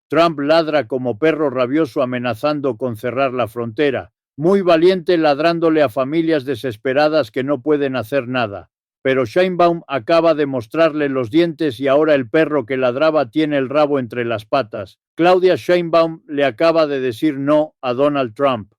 Trump ladra como perro rabioso amenazando con cerrar la frontera, muy valiente ladrándole a familias desesperadas que no pueden hacer nada. Pero Sheinbaum acaba de mostrarle los dientes y ahora el perro que ladraba tiene el rabo entre las patas. Claudia Sheinbaum le acaba de decir no a Donald Trump.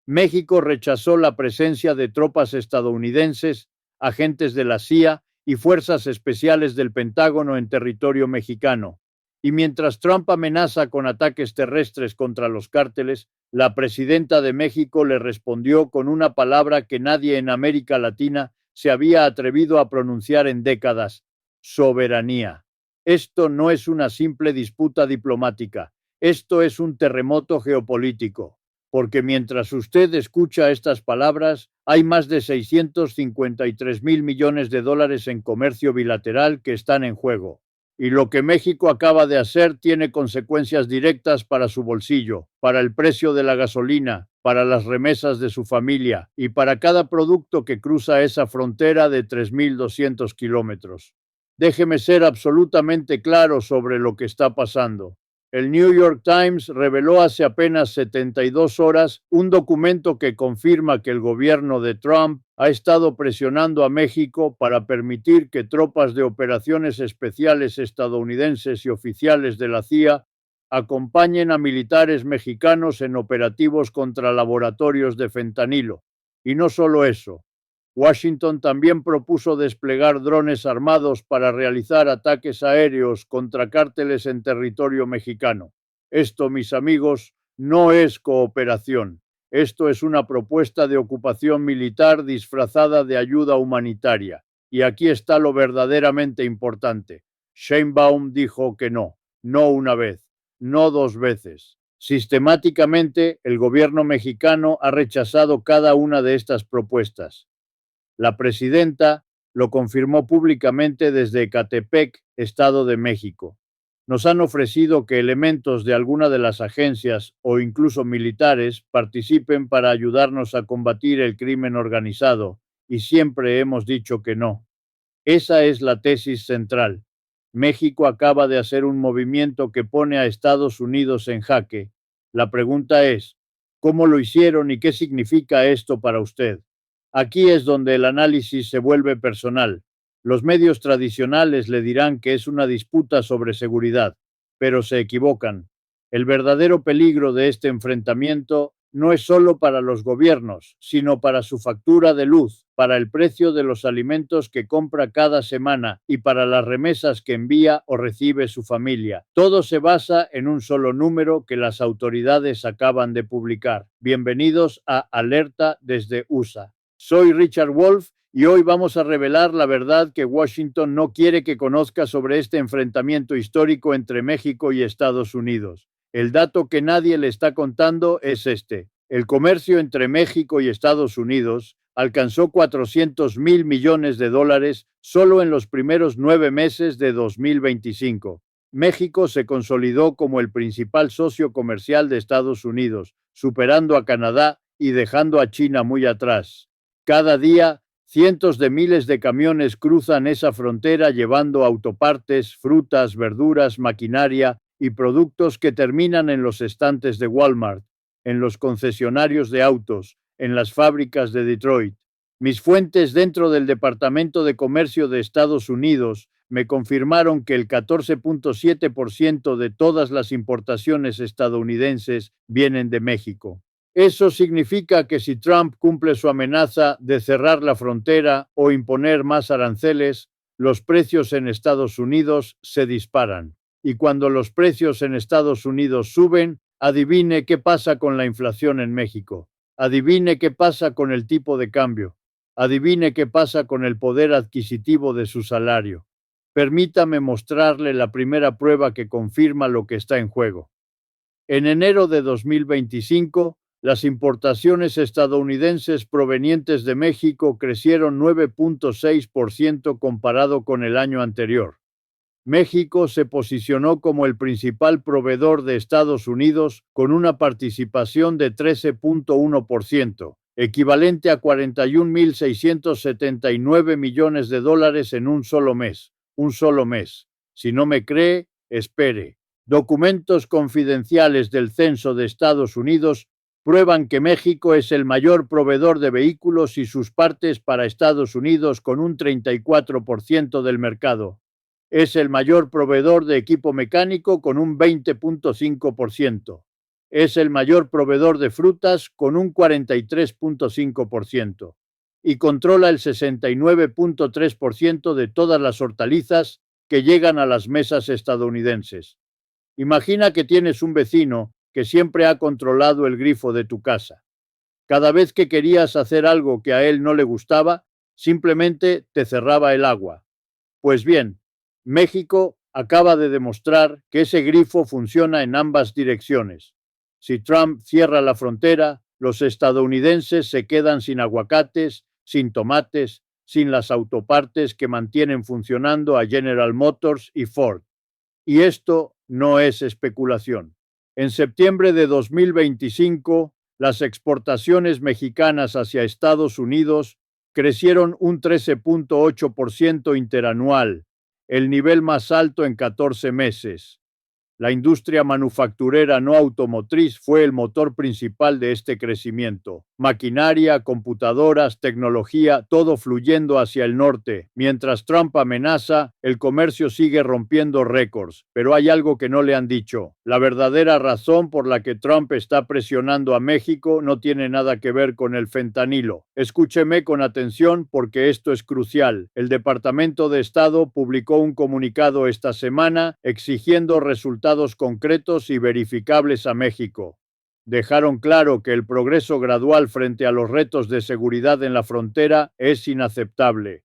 México rechazó la presencia de tropas estadounidenses, agentes de la CIA y fuerzas especiales del Pentágono en territorio mexicano. Y mientras Trump amenaza con ataques terrestres contra los cárteles, la presidenta de México le respondió con una palabra que nadie en América Latina se había atrevido a pronunciar en décadas: soberanía. Esto no es una simple disputa diplomática, esto es un terremoto geopolítico, porque mientras usted escucha estas palabras, hay más de 653 mil millones de dólares en comercio bilateral que están en juego. Y lo que México acaba de hacer tiene consecuencias directas para su bolsillo, para el precio de la gasolina, para las remesas de su familia y para cada producto que cruza esa frontera de 3.200 kilómetros. Déjeme ser absolutamente claro sobre lo que está pasando. El New York Times reveló hace apenas 72 horas un documento que confirma que el gobierno de Trump ha estado presionando a México para permitir que tropas de operaciones especiales estadounidenses y oficiales de la CIA acompañen a militares mexicanos en operativos contra laboratorios de fentanilo. Y no solo eso. Washington también propuso desplegar drones armados para realizar ataques aéreos contra cárteles en territorio mexicano. Esto, mis amigos, no es cooperación. Esto es una propuesta de ocupación militar disfrazada de ayuda humanitaria. Y aquí está lo verdaderamente importante. Sheinbaum dijo que no, no una vez, no dos veces. Sistemáticamente, el gobierno mexicano ha rechazado cada una de estas propuestas. La presidenta lo confirmó públicamente desde Ecatepec, Estado de México. Nos han ofrecido que elementos de alguna de las agencias o incluso militares participen para ayudarnos a combatir el crimen organizado y siempre hemos dicho que no. Esa es la tesis central. México acaba de hacer un movimiento que pone a Estados Unidos en jaque. La pregunta es, ¿cómo lo hicieron y qué significa esto para usted? Aquí es donde el análisis se vuelve personal. Los medios tradicionales le dirán que es una disputa sobre seguridad, pero se equivocan. El verdadero peligro de este enfrentamiento no es solo para los gobiernos, sino para su factura de luz, para el precio de los alimentos que compra cada semana y para las remesas que envía o recibe su familia. Todo se basa en un solo número que las autoridades acaban de publicar. Bienvenidos a Alerta desde USA. Soy Richard Wolff y hoy vamos a revelar la verdad que Washington no quiere que conozca sobre este enfrentamiento histórico entre México y Estados Unidos. El dato que nadie le está contando es este. El comercio entre México y Estados Unidos alcanzó 400.000 millones de dólares solo en los primeros 9 meses de 2025. México se consolidó como el principal socio comercial de Estados Unidos, superando a Canadá y dejando a China muy atrás. Cada día, cientos de miles de camiones cruzan esa frontera llevando autopartes, frutas, verduras, maquinaria y productos que terminan en los estantes de Walmart, en los concesionarios de autos, en las fábricas de Detroit. Mis fuentes dentro del Departamento de Comercio de Estados Unidos me confirmaron que el 14.7% de todas las importaciones estadounidenses vienen de México. Eso significa que si Trump cumple su amenaza de cerrar la frontera o imponer más aranceles, los precios en Estados Unidos se disparan. Y cuando los precios en Estados Unidos suben, adivine qué pasa con la inflación en México. Adivine qué pasa con el tipo de cambio. Adivine qué pasa con el poder adquisitivo de su salario. Permítame mostrarle la primera prueba que confirma lo que está en juego. En enero de 2025, las importaciones estadounidenses provenientes de México crecieron 9.6% comparado con el año anterior. México se posicionó como el principal proveedor de Estados Unidos con una participación de 13.1%, equivalente a 41.679 millones de dólares en un solo mes. Un solo mes. Si no me cree, espere. Documentos confidenciales del Censo de Estados Unidos prueban que México es el mayor proveedor de vehículos y sus partes para Estados Unidos con un 34% del mercado. Es el mayor proveedor de equipo mecánico con un 20.5%. Es el mayor proveedor de frutas con un 43.5%. Y controla el 69.3% de todas las hortalizas que llegan a las mesas estadounidenses. Imagina que tienes un vecino que siempre ha controlado el grifo de tu casa. Cada vez que querías hacer algo que a él no le gustaba, simplemente te cerraba el agua. Pues bien, México acaba de demostrar que ese grifo funciona en ambas direcciones. Si Trump cierra la frontera, los estadounidenses se quedan sin aguacates, sin tomates, sin las autopartes que mantienen funcionando a General Motors y Ford. Y esto no es especulación. En septiembre de 2025, las exportaciones mexicanas hacia Estados Unidos crecieron un 13.8% interanual, el nivel más alto en 14 meses. La industria manufacturera no automotriz fue el motor principal de este crecimiento. Maquinaria, computadoras, tecnología, todo fluyendo hacia el norte. Mientras Trump amenaza, el comercio sigue rompiendo récords. Pero hay algo que no le han dicho. La verdadera razón por la que Trump está presionando a México no tiene nada que ver con el fentanilo. Escúcheme con atención porque esto es crucial. El Departamento de Estado publicó un comunicado esta semana exigiendo resultados concretos y verificables a México. Dejaron claro que el progreso gradual frente a los retos de seguridad en la frontera es inaceptable.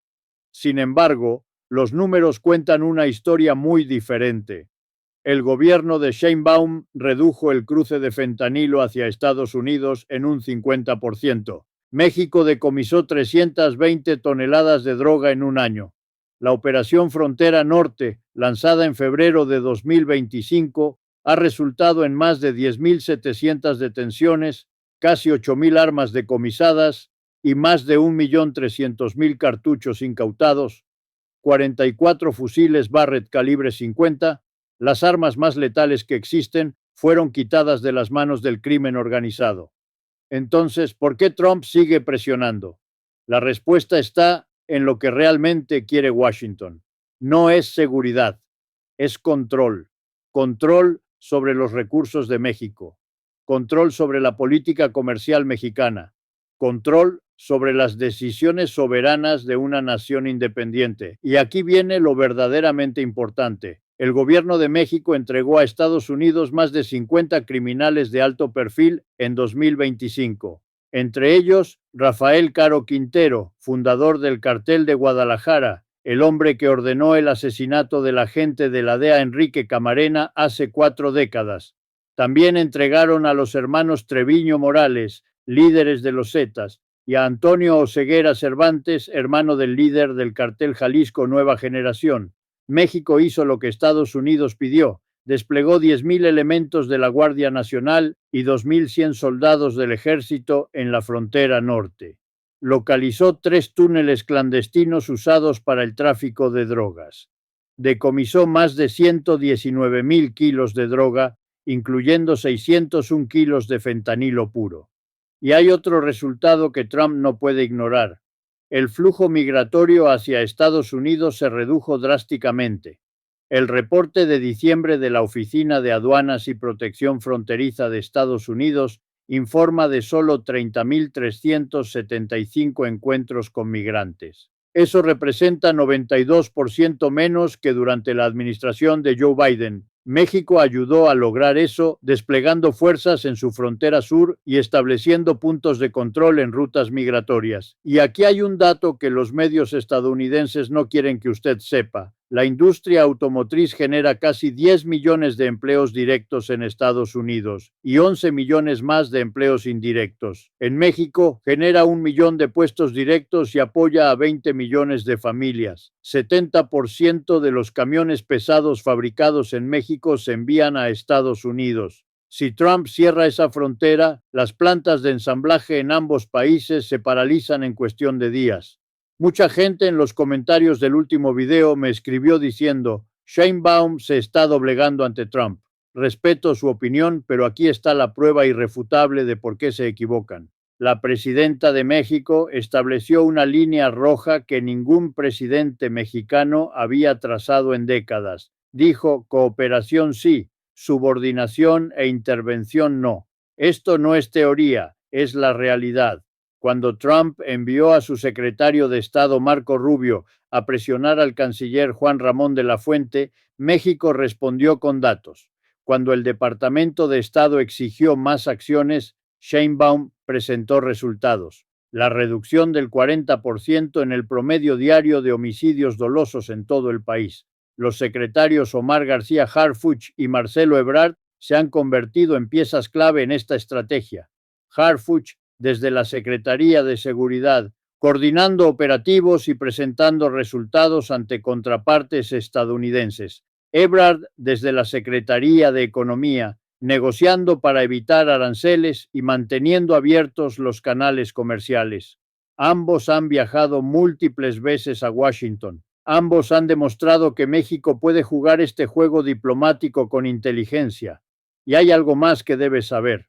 Sin embargo, los números cuentan una historia muy diferente. El gobierno de Sheinbaum redujo el cruce de fentanilo hacia Estados Unidos en un 50%. México decomisó 320 toneladas de droga en un año. La Operación Frontera Norte, lanzada en febrero de 2025, ha resultado en más de 10.700 detenciones, casi 8.000 armas decomisadas y más de 1.300.000 cartuchos incautados, 44 fusiles Barrett calibre 50, las armas más letales que existen, fueron quitadas de las manos del crimen organizado. Entonces, ¿por qué Trump sigue presionando? La respuesta está en lo que realmente quiere Washington. No es seguridad, es control. Control sobre los recursos de México. Control sobre la política comercial mexicana. Control sobre las decisiones soberanas de una nación independiente. Y aquí viene lo verdaderamente importante. El gobierno de México entregó a Estados Unidos más de 50 criminales de alto perfil en 2025. Entre ellos, Rafael Caro Quintero, fundador del Cartel de Guadalajara, el hombre que ordenó el asesinato del agente de la DEA Enrique Camarena hace 4 décadas. También entregaron a los hermanos Treviño Morales, líderes de los Zetas, y a Antonio Oseguera Cervantes, hermano del líder del Cartel Jalisco Nueva Generación. México hizo lo que Estados Unidos pidió. Desplegó 10.000 elementos de la Guardia Nacional y 2.100 soldados del Ejército en la frontera norte. Localizó 3 túneles clandestinos usados para el tráfico de drogas. Decomisó más de 119.000 kilos de droga, incluyendo 601 kilos de fentanilo puro. Y hay otro resultado que Trump no puede ignorar. El flujo migratorio hacia Estados Unidos se redujo drásticamente. El reporte de diciembre de la Oficina de Aduanas y Protección Fronteriza de Estados Unidos informa de solo 30.375 encuentros con migrantes. Eso representa 92% menos que durante la administración de Joe Biden. México ayudó a lograr eso desplegando fuerzas en su frontera sur y estableciendo puntos de control en rutas migratorias. Y aquí hay un dato que los medios estadounidenses no quieren que usted sepa. La industria automotriz genera casi 10 millones de empleos directos en Estados Unidos y 11 millones más de empleos indirectos. En México genera 1 millón de puestos directos y apoya a 20 millones de familias. 70% de los camiones pesados fabricados en México se envían a Estados Unidos. Si Trump cierra esa frontera, las plantas de ensamblaje en ambos países se paralizan en cuestión de días. Mucha gente en los comentarios del último video me escribió diciendo: Sheinbaum se está doblegando ante Trump. Respeto su opinión, pero aquí está la prueba irrefutable de por qué se equivocan. La presidenta de México estableció una línea roja que ningún presidente mexicano había trazado en décadas. Dijo: cooperación sí, subordinación e intervención no. Esto no es teoría, es la realidad. Cuando Trump envió a su secretario de Estado Marco Rubio a presionar al canciller Juan Ramón de la Fuente, México respondió con datos. Cuando el Departamento de Estado exigió más acciones, Sheinbaum presentó resultados. La reducción del 40% en el promedio diario de homicidios dolosos en todo el país. Los secretarios Omar García Harfuch y Marcelo Ebrard se han convertido en piezas clave en esta estrategia. Harfuch, desde la Secretaría de Seguridad, coordinando operativos y presentando resultados ante contrapartes estadounidenses. Ebrard, desde la Secretaría de Economía, negociando para evitar aranceles y manteniendo abiertos los canales comerciales. Ambos han viajado múltiples veces a Washington. Ambos han demostrado que México puede jugar este juego diplomático con inteligencia. Y hay algo más que debes saber.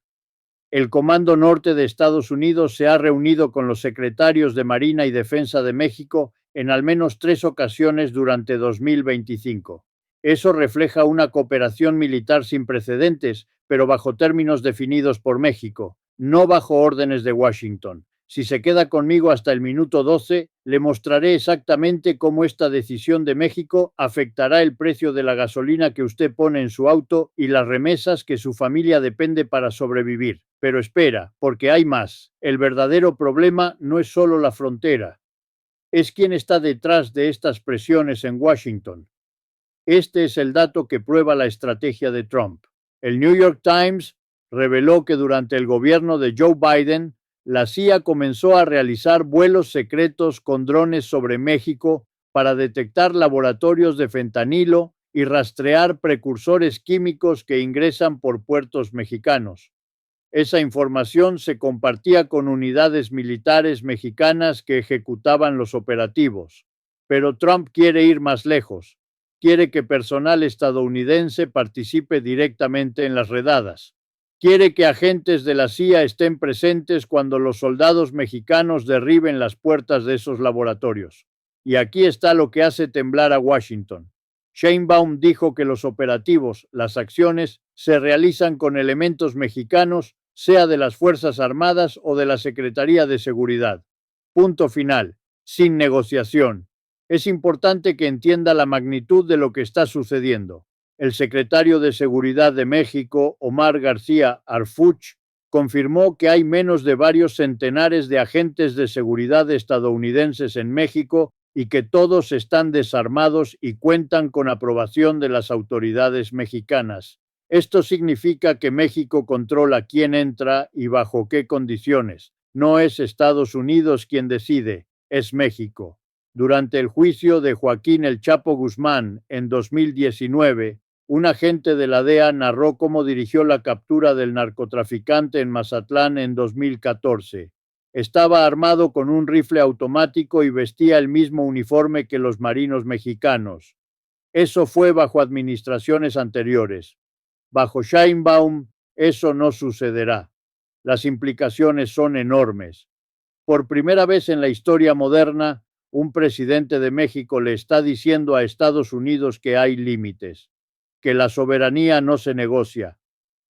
El Comando Norte de Estados Unidos se ha reunido con los secretarios de Marina y Defensa de México en al menos 3 ocasiones durante 2025. Eso refleja una cooperación militar sin precedentes, pero bajo términos definidos por México, no bajo órdenes de Washington. Si se queda conmigo hasta el minuto 12, le mostraré exactamente cómo esta decisión de México afectará el precio de la gasolina que usted pone en su auto y las remesas que su familia depende para sobrevivir. Pero espera, porque hay más. El verdadero problema no es solo la frontera, es quién está detrás de estas presiones en Washington. Este es el dato que prueba la estrategia de Trump. El New York Times reveló que durante el gobierno de Joe Biden, la CIA comenzó a realizar vuelos secretos con drones sobre México para detectar laboratorios de fentanilo y rastrear precursores químicos que ingresan por puertos mexicanos. Esa información se compartía con unidades militares mexicanas que ejecutaban los operativos. Pero Trump quiere ir más lejos. Quiere que personal estadounidense participe directamente en las redadas. Quiere que agentes de la CIA estén presentes cuando los soldados mexicanos derriben las puertas de esos laboratorios. Y aquí está lo que hace temblar a Washington. Sheinbaum dijo que los operativos, las acciones, se realizan con elementos mexicanos, sea de las Fuerzas Armadas o de la Secretaría de Seguridad. Punto final. Sin negociación. Es importante que entienda la magnitud de lo que está sucediendo. El secretario de Seguridad de México, Omar García Harfuch, confirmó que hay menos de varios centenares de agentes de seguridad estadounidenses en México y que todos están desarmados y cuentan con aprobación de las autoridades mexicanas. Esto significa que México controla quién entra y bajo qué condiciones. No es Estados Unidos quien decide, es México. Durante el juicio de Joaquín El Chapo Guzmán en 2019, un agente de la DEA narró cómo dirigió la captura del narcotraficante en Mazatlán en 2014. Estaba armado con un rifle automático y vestía el mismo uniforme que los marinos mexicanos. Eso fue bajo administraciones anteriores. Bajo Sheinbaum, eso no sucederá. Las implicaciones son enormes. Por primera vez en la historia moderna, un presidente de México le está diciendo a Estados Unidos que hay límites, que la soberanía no se negocia,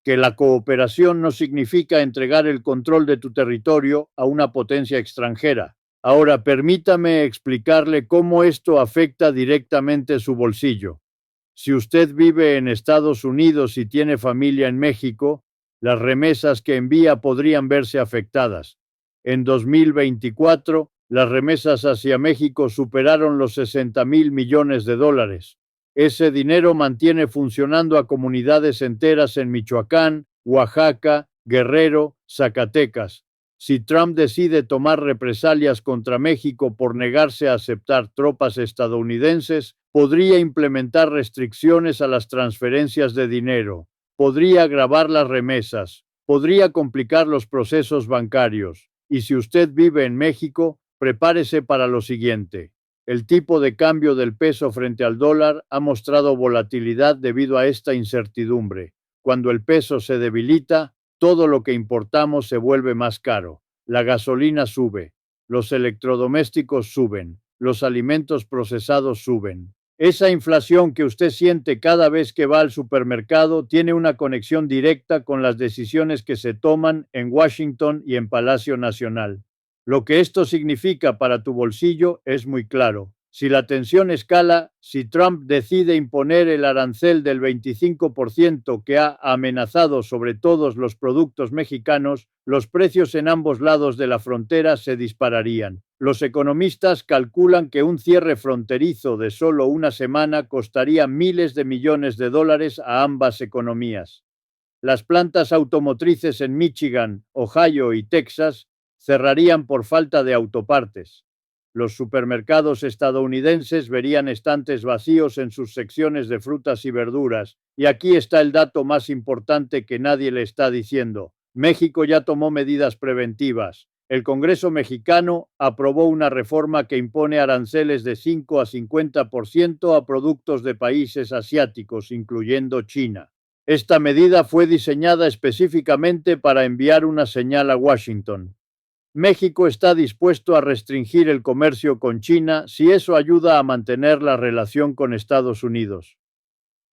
que la cooperación no significa entregar el control de tu territorio a una potencia extranjera. Ahora permítame explicarle cómo esto afecta directamente su bolsillo. Si usted vive en Estados Unidos y tiene familia en México, las remesas que envía podrían verse afectadas. En 2024, las remesas hacia México superaron los 60,000 millones de dólares. Ese dinero mantiene funcionando a comunidades enteras en Michoacán, Oaxaca, Guerrero, Zacatecas. Si Trump decide tomar represalias contra México por negarse a aceptar tropas estadounidenses, podría implementar restricciones a las transferencias de dinero, podría agravar las remesas, podría complicar los procesos bancarios. Y si usted vive en México, prepárese para lo siguiente. El tipo de cambio del peso frente al dólar ha mostrado volatilidad debido a esta incertidumbre. Cuando el peso se debilita, todo lo que importamos se vuelve más caro. La gasolina sube, los electrodomésticos suben, los alimentos procesados suben. Esa inflación que usted siente cada vez que va al supermercado tiene una conexión directa con las decisiones que se toman en Washington y en Palacio Nacional. Lo que esto significa para tu bolsillo es muy claro. Si la tensión escala, si Trump decide imponer el arancel del 25% que ha amenazado sobre todos los productos mexicanos, los precios en ambos lados de la frontera se dispararían. Los economistas calculan que un cierre fronterizo de solo una semana costaría miles de millones de dólares a ambas economías. Las plantas automotrices en Michigan, Ohio y Texas cerrarían por falta de autopartes. Los supermercados estadounidenses verían estantes vacíos en sus secciones de frutas y verduras. Y aquí está el dato más importante que nadie le está diciendo. México ya tomó medidas preventivas. El Congreso mexicano aprobó una reforma que impone aranceles de 5 a 50% a productos de países asiáticos, incluyendo China. Esta medida fue diseñada específicamente para enviar una señal a Washington. México está dispuesto a restringir el comercio con China si eso ayuda a mantener la relación con Estados Unidos.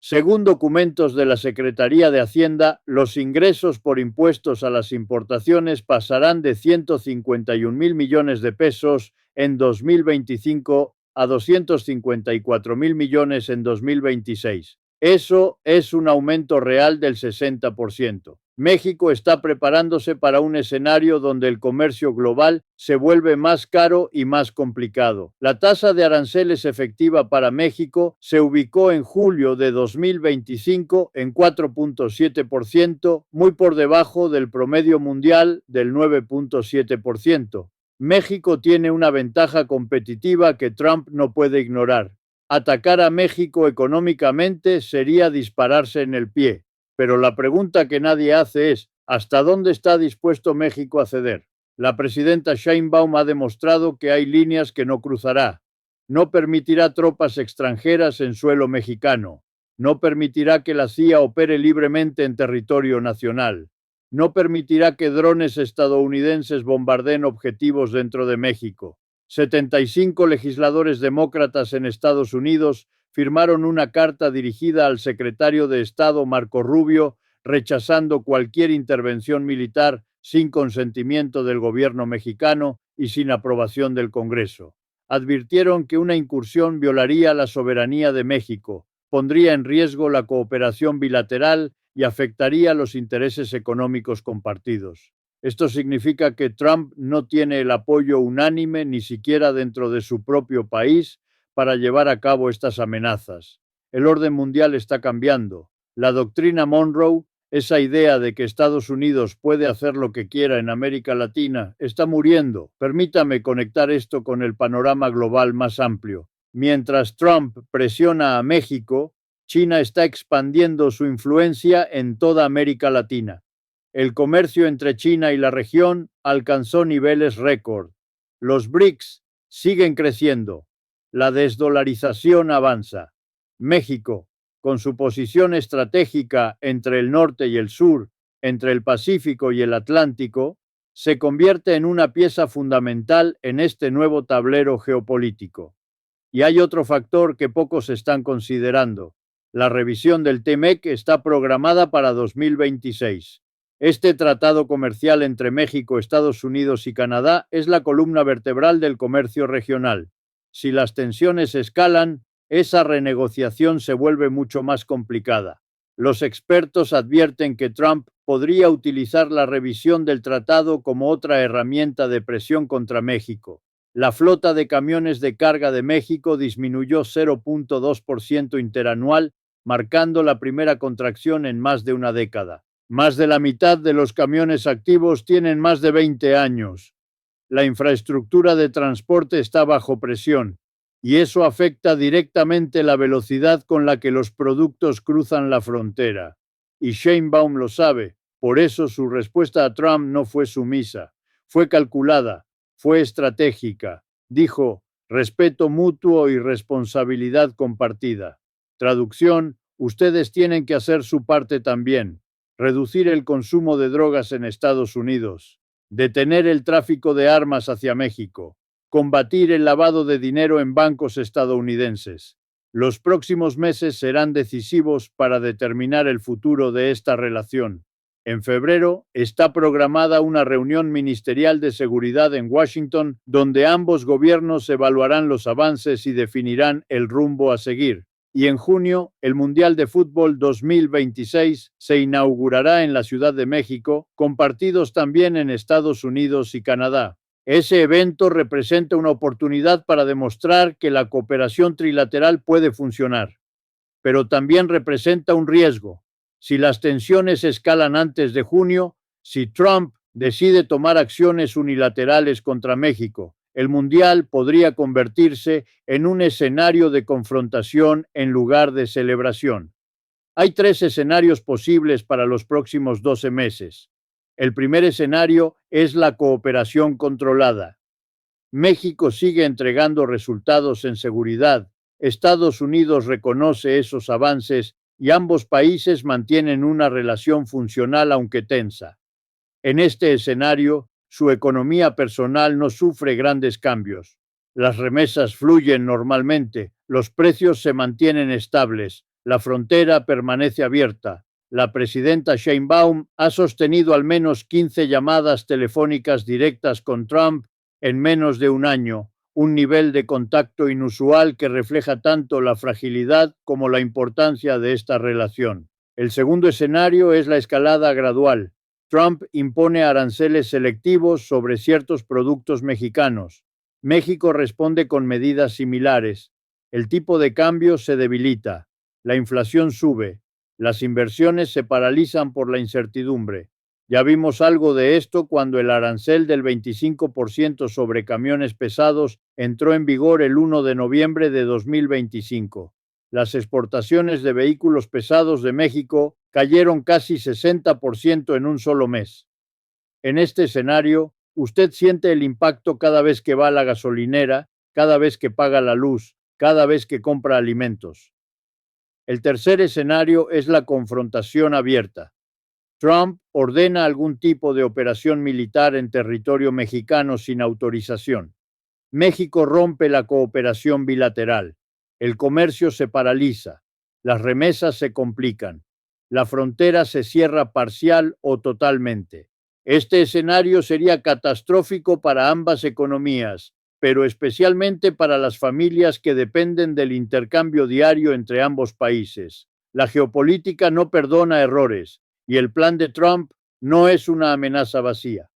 Según documentos de la Secretaría de Hacienda, los ingresos por impuestos a las importaciones pasarán de 151.000 millones de pesos en 2025 a 254.000 millones en 2026. Eso es un aumento real del 60%. México está preparándose para un escenario donde el comercio global se vuelve más caro y más complicado. La tasa de aranceles efectiva para México se ubicó en julio de 2025 en 4.7%, muy por debajo del promedio mundial del 9.7%. México tiene una ventaja competitiva que Trump no puede ignorar. Atacar a México económicamente sería dispararse en el pie. Pero la pregunta que nadie hace es, ¿hasta dónde está dispuesto México a ceder? La presidenta Sheinbaum ha demostrado que hay líneas que no cruzará. No permitirá tropas extranjeras en suelo mexicano. No permitirá que la CIA opere libremente en territorio nacional. No permitirá que drones estadounidenses bombardeen objetivos dentro de México. 75 legisladores demócratas en Estados Unidos firmaron una carta dirigida al secretario de Estado Marco Rubio rechazando cualquier intervención militar sin consentimiento del gobierno mexicano y sin aprobación del Congreso. Advirtieron que una incursión violaría la soberanía de México, pondría en riesgo la cooperación bilateral y afectaría los intereses económicos compartidos. Esto significa que Trump no tiene el apoyo unánime ni siquiera dentro de su propio país para llevar a cabo estas amenazas. El orden mundial está cambiando. La doctrina Monroe, esa idea de que Estados Unidos puede hacer lo que quiera en América Latina, está muriendo. Permítame conectar esto con el panorama global más amplio. Mientras Trump presiona a México, China está expandiendo su influencia en toda América Latina. El comercio entre China y la región alcanzó niveles récord. Los BRICS siguen creciendo. La desdolarización avanza. México, con su posición estratégica entre el norte y el sur, entre el Pacífico y el Atlántico, se convierte en una pieza fundamental en este nuevo tablero geopolítico. Y hay otro factor que pocos están considerando. La revisión del TMEC está programada para 2026. Este tratado comercial entre México, Estados Unidos y Canadá es la columna vertebral del comercio regional. Si las tensiones escalan, esa renegociación se vuelve mucho más complicada. Los expertos advierten que Trump podría utilizar la revisión del tratado como otra herramienta de presión contra México. La flota de camiones de carga de México disminuyó 0.2% interanual, marcando la primera contracción en más de una década. Más de la mitad de los camiones activos tienen más de 20 años. La infraestructura de transporte está bajo presión y eso afecta directamente la velocidad con la que los productos cruzan la frontera. Y Sheinbaum lo sabe, por eso su respuesta a Trump no fue sumisa, fue calculada, fue estratégica. Dijo, respeto mutuo y responsabilidad compartida. Traducción, ustedes tienen que hacer su parte también. reducir el consumo de drogas en Estados Unidos, detener el tráfico de armas hacia México, combatir el lavado de dinero en bancos estadounidenses. Los próximos meses serán decisivos para determinar el futuro de esta relación. En febrero está programada una reunión ministerial de seguridad en Washington, donde ambos gobiernos evaluarán los avances y definirán el rumbo a seguir. Y en junio, el Mundial de Fútbol 2026 se inaugurará en la Ciudad de México, con partidos también en Estados Unidos y Canadá. Ese evento representa una oportunidad para demostrar que la cooperación trilateral puede funcionar, pero también representa un riesgo. Si las tensiones escalan antes de junio, si Trump decide tomar acciones unilaterales contra México, el Mundial podría convertirse en un escenario de confrontación en lugar de celebración. Hay 3 escenarios posibles para los próximos 12 meses. El primer escenario es la cooperación controlada. México sigue entregando resultados en seguridad. Estados Unidos reconoce esos avances y ambos países mantienen una relación funcional aunque tensa. En este escenario, su economía personal no sufre grandes cambios. Las remesas fluyen normalmente, los precios se mantienen estables, la frontera permanece abierta. La presidenta Sheinbaum ha sostenido al menos 15 llamadas telefónicas directas con Trump en menos de un año, un nivel de contacto inusual que refleja tanto la fragilidad como la importancia de esta relación. El segundo escenario es la escalada gradual. Trump impone aranceles selectivos sobre ciertos productos mexicanos. México responde con medidas similares. El tipo de cambio se debilita. La inflación sube. Las inversiones se paralizan por la incertidumbre. Ya vimos algo de esto cuando el arancel del 25% sobre camiones pesados entró en vigor el 1 de noviembre de 2025. Las exportaciones de vehículos pesados de México cayeron casi 60% en un solo mes. En este escenario, usted siente el impacto cada vez que va a la gasolinera, cada vez que paga la luz, cada vez que compra alimentos. El tercer escenario es la confrontación abierta. Trump ordena algún tipo de operación militar en territorio mexicano sin autorización. México rompe la cooperación bilateral. El comercio se paraliza. Las remesas se complican. La frontera se cierra parcial o totalmente. Este escenario sería catastrófico para ambas economías, pero especialmente para las familias que dependen del intercambio diario entre ambos países. La geopolítica no perdona errores, y el plan de Trump no es una amenaza vacía.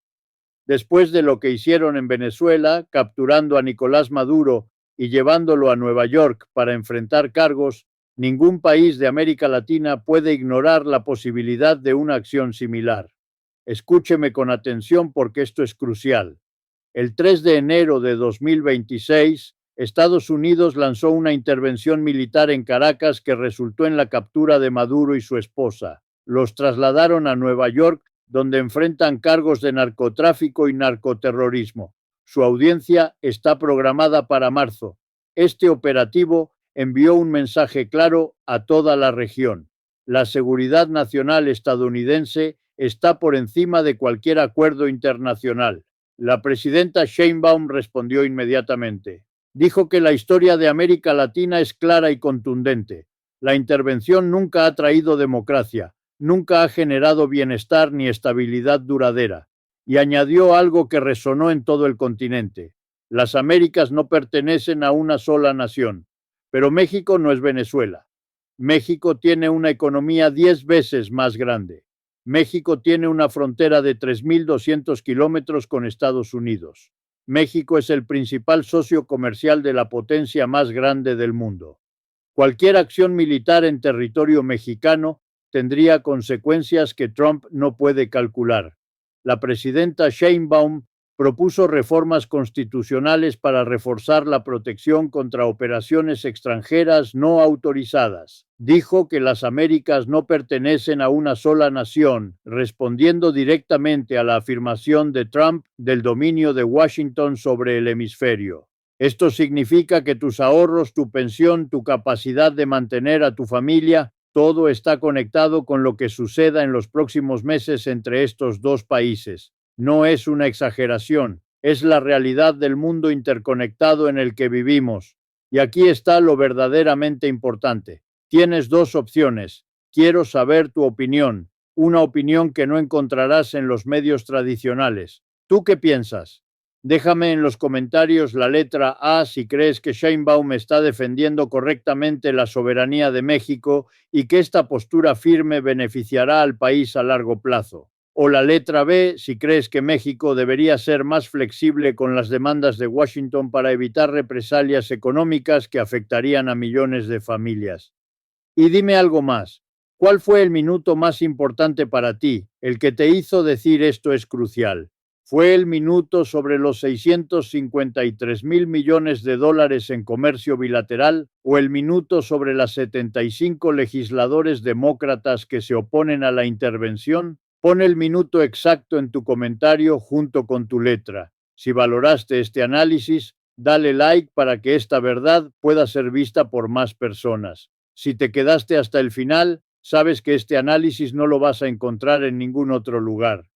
Después de lo que hicieron en Venezuela, capturando a Nicolás Maduro y llevándolo a Nueva York para enfrentar cargos, ningún país de América Latina puede ignorar la posibilidad de una acción similar. Escúcheme con atención porque esto es crucial. El 3 de enero de 2026, Estados Unidos lanzó una intervención militar en Caracas que resultó en la captura de Maduro y su esposa. Los trasladaron a Nueva York, donde enfrentan cargos de narcotráfico y narcoterrorismo. Su audiencia está programada para marzo. Este operativo envió un mensaje claro a toda la región. La seguridad nacional estadounidense está por encima de cualquier acuerdo internacional. La presidenta Sheinbaum respondió inmediatamente. Dijo que la historia de América Latina es clara y contundente. La intervención nunca ha traído democracia, nunca ha generado bienestar ni estabilidad duradera. Y añadió algo que resonó en todo el continente. Las Américas no pertenecen a una sola nación, pero México no es Venezuela. México tiene una economía 10 veces más grande. México tiene una frontera de 3.200 kilómetros con Estados Unidos. México es el principal socio comercial de la potencia más grande del mundo. Cualquier acción militar en territorio mexicano tendría consecuencias que Trump no puede calcular. La presidenta Sheinbaum propuso reformas constitucionales para reforzar la protección contra operaciones extranjeras no autorizadas. Dijo que las Américas no pertenecen a una sola nación, respondiendo directamente a la afirmación de Trump del dominio de Washington sobre el hemisferio. Esto significa que tus ahorros, tu pensión, tu capacidad de mantener a tu familia Todo está conectado con lo que suceda en los próximos meses entre estos dos países. No es una exageración, es la realidad del mundo interconectado en el que vivimos. Y aquí está lo verdaderamente importante. Tienes dos opciones. Quiero saber tu opinión, una opinión que no encontrarás en los medios tradicionales. ¿Tú qué piensas? Déjame en los comentarios la letra A si crees que Sheinbaum está defendiendo correctamente la soberanía de México y que esta postura firme beneficiará al país a largo plazo. O la letra B si crees que México debería ser más flexible con las demandas de Washington para evitar represalias económicas que afectarían a millones de familias. Y dime algo más. ¿Cuál fue el minuto más importante para ti, el que te hizo decir esto es crucial? ¿Fue el minuto sobre los 653 mil millones de dólares en comercio bilateral o el minuto sobre las 75 legisladores demócratas que se oponen a la intervención? Pon el minuto exacto en tu comentario junto con tu letra. Si valoraste este análisis, dale like para que esta verdad pueda ser vista por más personas. Si te quedaste hasta el final, sabes que este análisis no lo vas a encontrar en ningún otro lugar.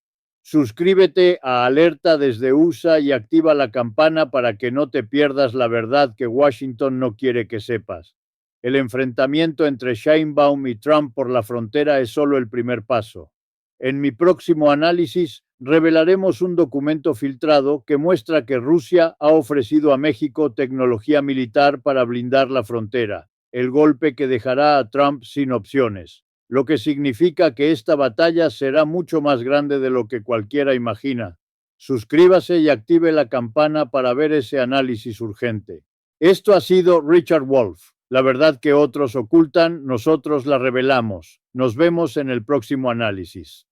Suscríbete a Alerta desde USA y activa la campana para que no te pierdas la verdad que Washington no quiere que sepas. El enfrentamiento entre Sheinbaum y Trump por la frontera es solo el primer paso. En mi próximo análisis revelaremos un documento filtrado que muestra que Rusia ha ofrecido a México tecnología militar para blindar la frontera, el golpe que dejará a Trump sin opciones, lo que significa que esta batalla será mucho más grande de lo que cualquiera imagina. Suscríbase y active la campana para ver ese análisis urgente. Esto ha sido Richard Wolff. La verdad que otros ocultan, nosotros la revelamos. Nos vemos en el próximo análisis.